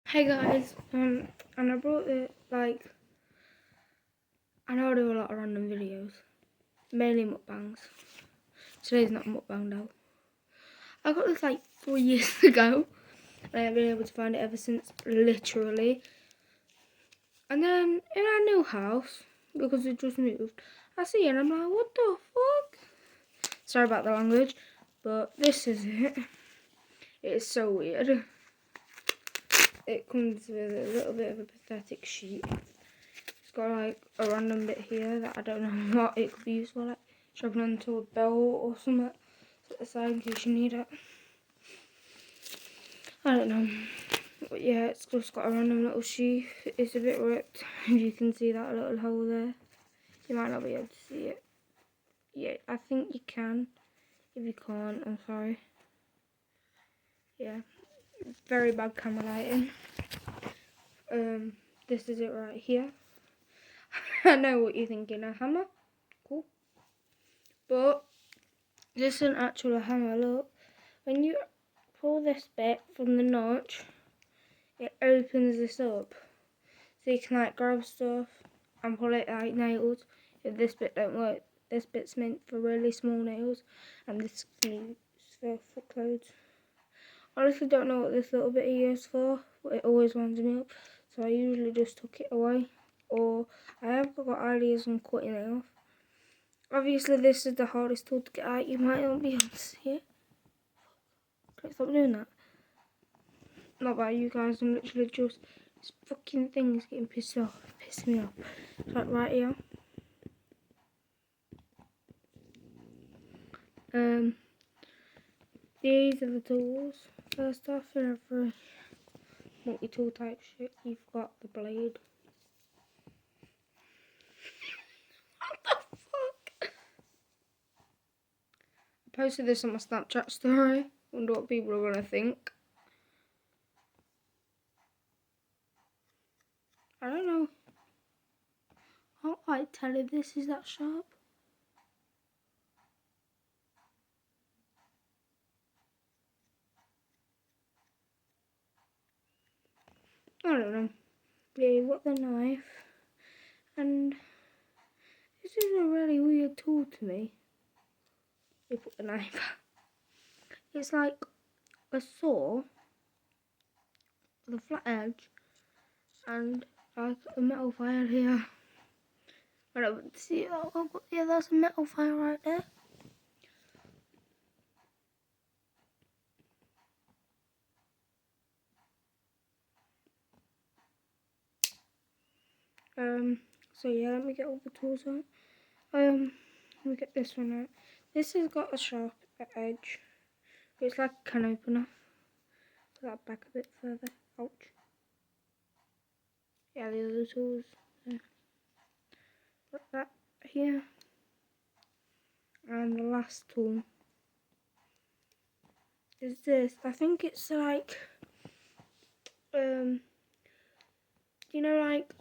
Hey guys, and I brought it I know I do a lot of random videos, mainly mukbangs. Today's not a mukbang though. I got this like 4 years ago, and I've been able to find it ever since, literally. And then in our new house, because we just moved, I see it and I'm like, what the fuck? Sorry about the language, but this is it. It is so weird. It comes with a little bit of a pathetic sheet. It's got like a random bit here that I don't know what it could be used for, like strapping onto a belt or something set aside in case you need it. I don't know. But yeah, it's just got a random little sheath. It's a bit ripped. If you can see that little hole there. You might not be able to see it. Yeah, I think you can. If you can't, I'm sorry. Yeah. Very bad camera lighting. This is it right here. I know what you're thinking, a hammer? Cool. But this isn't actually a hammer, look. When you pull this bit from the notch, it opens this up. So you can like grab stuff and pull it like nails. If this bit don't work, this bit's meant for really small nails, and this can be used for foot clothes. Honestly don't know what this little bit here is for, but it always winds me up. So I usually just tuck it away, or I have got ideas on cutting it off. Obviously this is the hardest tool to get out, you might not be able to see it. Can I stop doing that? Not about you guys, I'm literally just, this fucking thing is getting pissing me off. It's like right here. These are the tools. First off, in every multi-tool type shit, you've got the blade. What the fuck? I posted this on my Snapchat story. Wonder what people are gonna think. I don't know. I can't quite tell if this is that sharp. I don't know. Yeah, you've got the knife. And this is a really weird tool to me. You put the knife. It's like a saw with a flat edge and like a metal file here. I don't see that one, but yeah, that's a metal file right there. So yeah, let me get all the tools out. Let me get this one out. This has got a sharp edge. It's like a can opener. Put that back a bit further. Ouch. Yeah, the other tools. There. Put that here. And the last tool is this. I think it's like, you know, like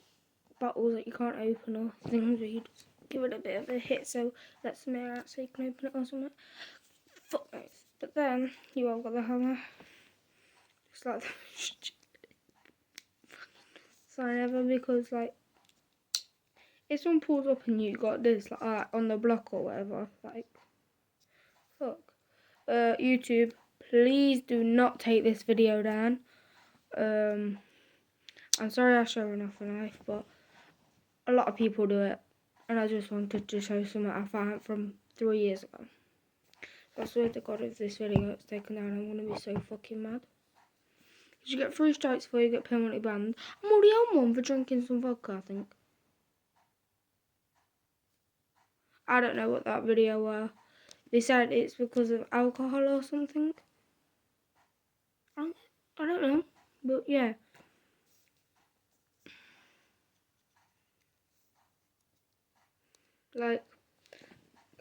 bottles that you can't open or things where you just give it a bit of a hit so let some air out so you can open it or something. Fuck knows. But then you have got the hammer. Just like the sign ever, because like if someone pulls up and you got this like on the block or whatever, like fuck. YouTube, please do not take this video down. I'm sorry I showing off a knife, but a lot of people do it, and I just wanted to show something I found from 3 years ago. So I swear to God, if this video gets taken down, I'm gonna be so fucking mad. Cause you get 3 strikes before you get permanently banned. I'm already on one for drinking some vodka, I think. I don't know what that video were. They said it's because of alcohol or something. I don't know, but yeah. Like,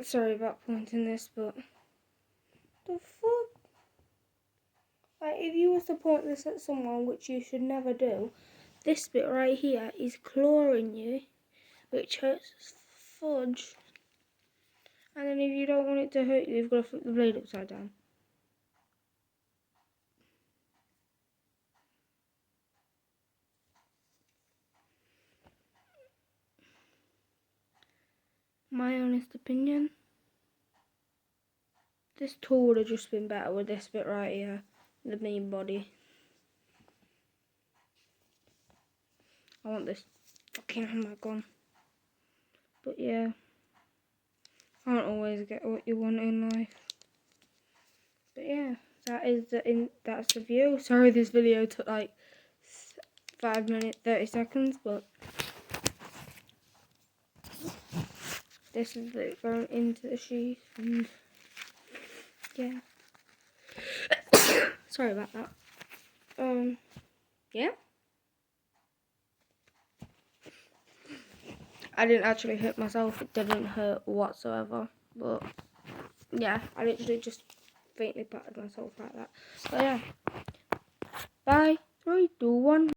sorry about pointing this, but the fuck? Like, if you was to point this at someone, which you should never do, this bit right here is clawing you, which hurts as fudge. And then if you don't want it to hurt you, you've got to flip the blade upside down. My honest opinion, this tool would have just been better with this bit right here, the main body. I want this fucking hammer gone. But yeah, I don't always get what you want in life. But yeah, that's the view. Sorry this video took like 5 minutes 30 seconds, but this is it going into the sheath, and yeah. Sorry about that. Yeah. I didn't actually hurt myself. It didn't hurt whatsoever. But yeah, I literally just faintly patted myself like that. But yeah. Bye. 3, 2, 1.